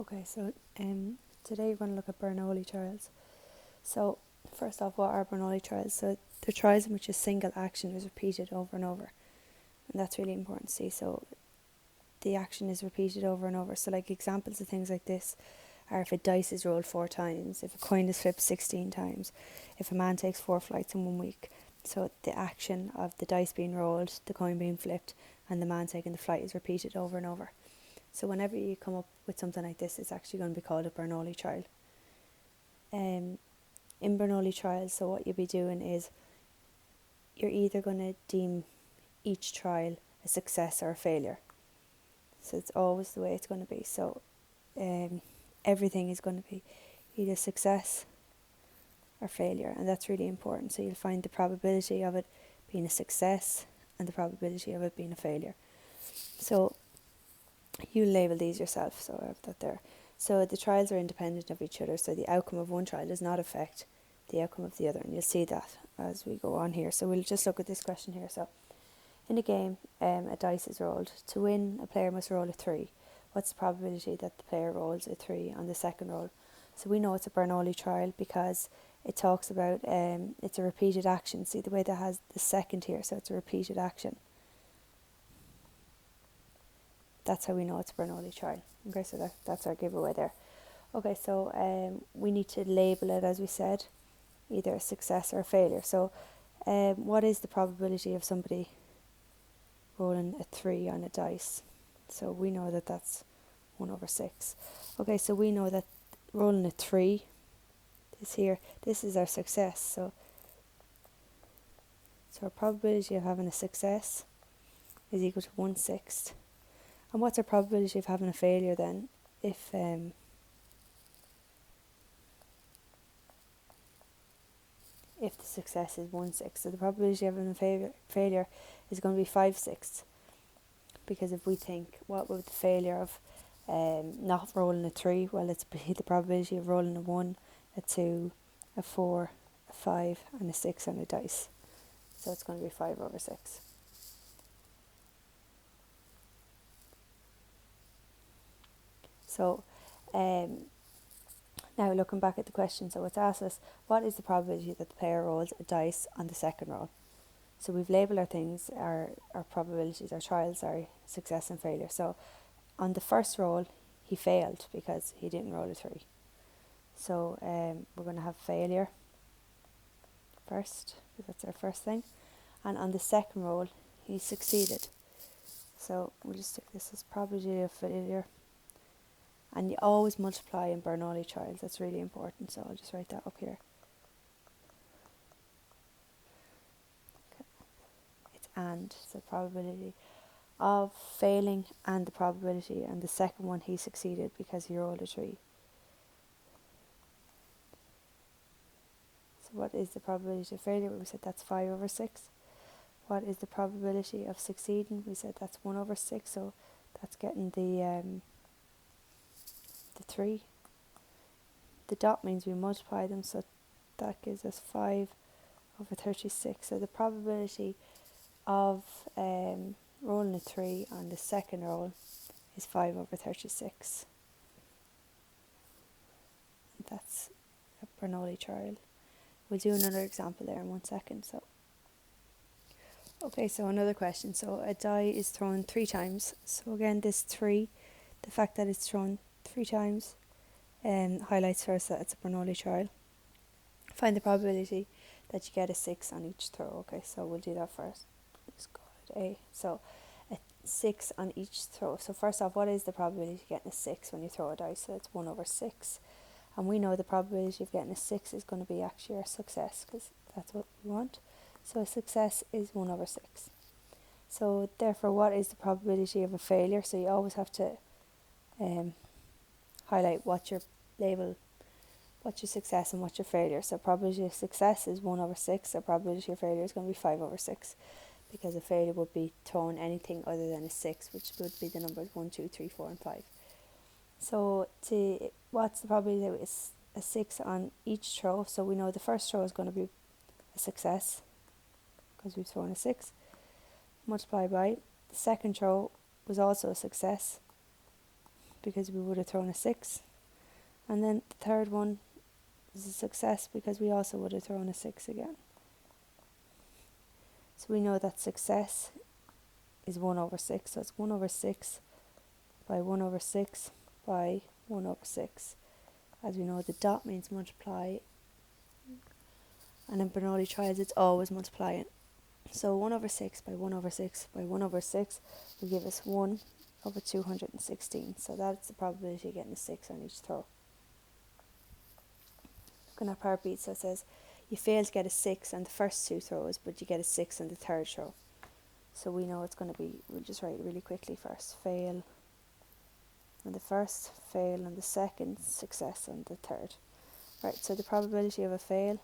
Okay, so today we're going to look at Bernoulli Trials. So first off, what are Bernoulli Trials? So they're trials in which a single action is repeated over and over, and that's really important to see. So the action is repeated over and over. So like examples of things like this are if a dice is rolled 4 times, if a coin is flipped 16 times, if a man takes 4 flights in 1 week. So the action of the dice being rolled, the coin being flipped, and the man taking the flight is repeated over and over. So whenever you come up with something like this, it's actually going to be called a Bernoulli trial. In Bernoulli trials, so what you'll be doing is you're either going to deem each trial a success or a failure. So it's always the way it's going to be. So everything is going to be either success or failure, and that's really important. So you'll find the probability of it being a success and the probability of it being a failure. So you label these yourself, so I have that there. So the trials are independent of each other, so the outcome of one trial does not affect the outcome of the other, and you'll see that as we go on here. So we'll just look at this question here. So in a game, a dice is rolled. To win, a player must roll a 3. What's the probability that the player rolls a 3 on the second roll? So we know it's a Bernoulli trial because it talks about it's a repeated action. See the way that has the second here, so it's a repeated action. That's how we know it's a Bernoulli trial. Okay, so that's our giveaway there. Okay, so we need to label it, as we said, either a success or a failure. So what is the probability of somebody rolling a 3 on a dice? So we know that that's 1 over 6. Okay, so we know that rolling a 3 is here. This is our success. So our probability of having a success is equal to 1/6. And what's our probability of having a failure then? If the success is 1/6, so the probability of having a failure is going to be 5/6. Because if we think, what would the failure of not rolling a 3? Well, it's the probability of rolling a 1, a 2, a 4, a 5, and a 6 on a dice. So it's going to be 5 over 6. So now looking back at the question, so it's asked us, what is the probability that the player rolls a dice on the second roll? So we've labelled our things, our probabilities, our trials are success and failure. So on the first roll, he failed because he didn't roll a 3. So we're going to have failure first, because that's our first thing. And on the second roll, he succeeded. So we'll just stick this as probability of failure. And you always multiply in Bernoulli trials, that's really important. So I'll just write that up here. Okay. It's and, so probability of failing and the probability, and the second one he succeeded because he rolled a 3. So what is the probability of failure? We said that's 5 over 6. What is the probability of succeeding? We said that's 1 over 6, so that's getting the 3. The dot means we multiply them, so that gives us 5 over 36. So the probability of rolling a 3 on the second roll is 5 over 36. And that's a Bernoulli trial. We'll do another example there in 1 second. So okay, so another question. So a die is thrown 3 times. So again, this 3, the fact that it's thrown 3 times highlights first that it's a Bernoulli trial. Find the probability that you get a 6 on each throw. Okay, so we'll do that first. Let's call it A. So a 6 on each throw. So first off, what is the probability of getting a 6 when you throw a dice? So it's 1 over 6. And we know the probability of getting a 6 is going to be actually our success, because that's what we want. So a success is 1 over 6. So therefore, what is the probability of a failure? So you always have to highlight what your label, what's your success and what's your failure. So probability of success is 1 over 6. So probability of failure is going to be 5 over 6. Because a failure would be throwing anything other than a 6, which would be the numbers 1, 2, 3, 4 and 5. So what's the probability that it's a 6 on each throw? So we know the first throw is going to be a success because we've thrown a 6. Multiply by the second throw was also a success because we would have thrown a 6. And then the third one is a success because we also would have thrown a 6 again. So we know that success is 1 over 6. So it's 1 over 6 by 1 over 6 by 1 over 6. As we know, the dot means multiply. And in Bernoulli trials, it's always multiplying. So 1 over 6 by 1 over 6 by 1 over 6 will give us 1 over 216. So that's the probability of getting a 6 on each throw. Looking at part B, so it says you fail to get a 6 on the first 2 throws, but you get a 6 on the third throw. So we know it's going to be, we'll just write it really quickly first. Fail on the first, fail on the second, success on the third. Right, so the probability of a fail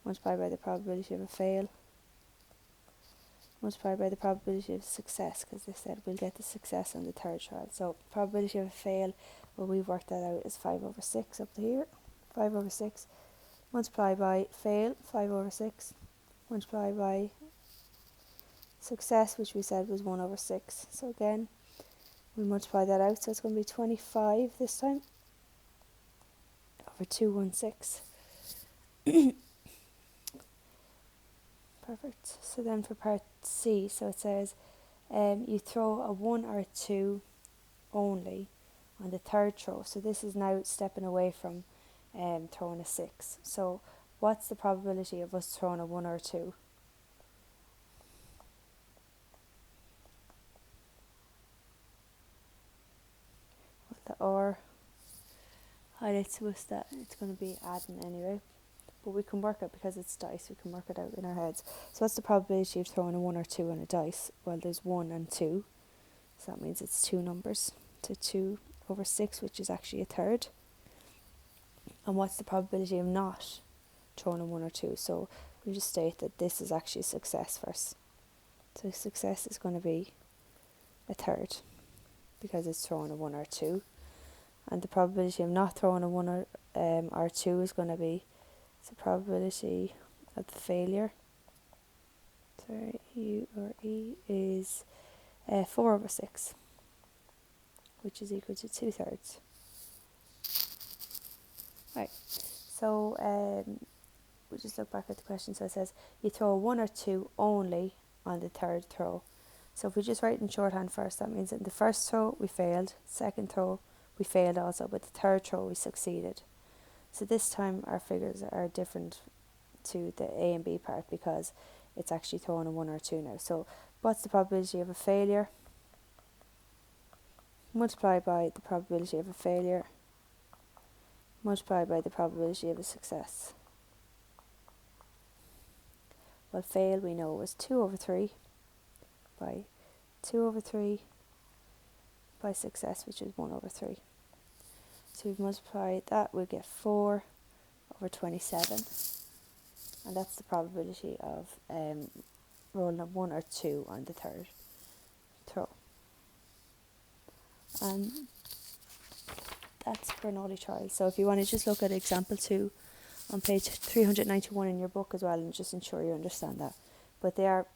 multiplied by the probability of a fail multiplied by the probability of success, because they said we'll get the success on the third trial. So probability of a fail, well, we've worked that out, is 5 over 6 up to here. 5 over 6 multiplied by fail, 5 over 6 multiplied by success, which we said was 1 over 6. So again, we multiply that out, so it's going to be 25 this time over 216. Perfect. So then for part C, so it says you throw a 1 or a 2 only on the third throw. So this is now stepping away from throwing a 6. So what's the probability of us throwing a 1 or a 2? Well, the R highlights to us that it's going to be adding anyway. But we can work it, because it's dice, we can work it out in our heads. So what's the probability of throwing a 1 or 2 on a dice? Well, there's 1 and 2. So that means it's 2 numbers. So 2 over 6, which is actually a third. And what's the probability of not throwing a 1 or 2? So we'll just state that this is actually a success first. So success is going to be a third, because it's throwing a 1 or 2. And the probability of not throwing a 1 or 2 is going to be the probability of the failure. Sorry, U or E is 4 over 6, which is equal to 2/3. Right, so we'll just look back at the question. So it says you throw a 1 or 2 only on the third throw. So if we just write in shorthand first, that means in the first throw we failed, second throw we failed also, but the third throw we succeeded. So this time our figures are different to the A and B part, because it's actually throwing a 1 or 2 now. So what's the probability of a failure multiplied by the probability of a failure multiplied by the probability of a success? Well, fail we know was 2 over 3 by 2 over 3 by success, which is 1 over 3. So we've multiplied that, we'll get 4 over 27. And that's the probability of rolling a 1 or 2 on the third throw. And that's Bernoulli Trials. So if you want to just look at example 2 on page 391 in your book as well, and just ensure you understand that. But they are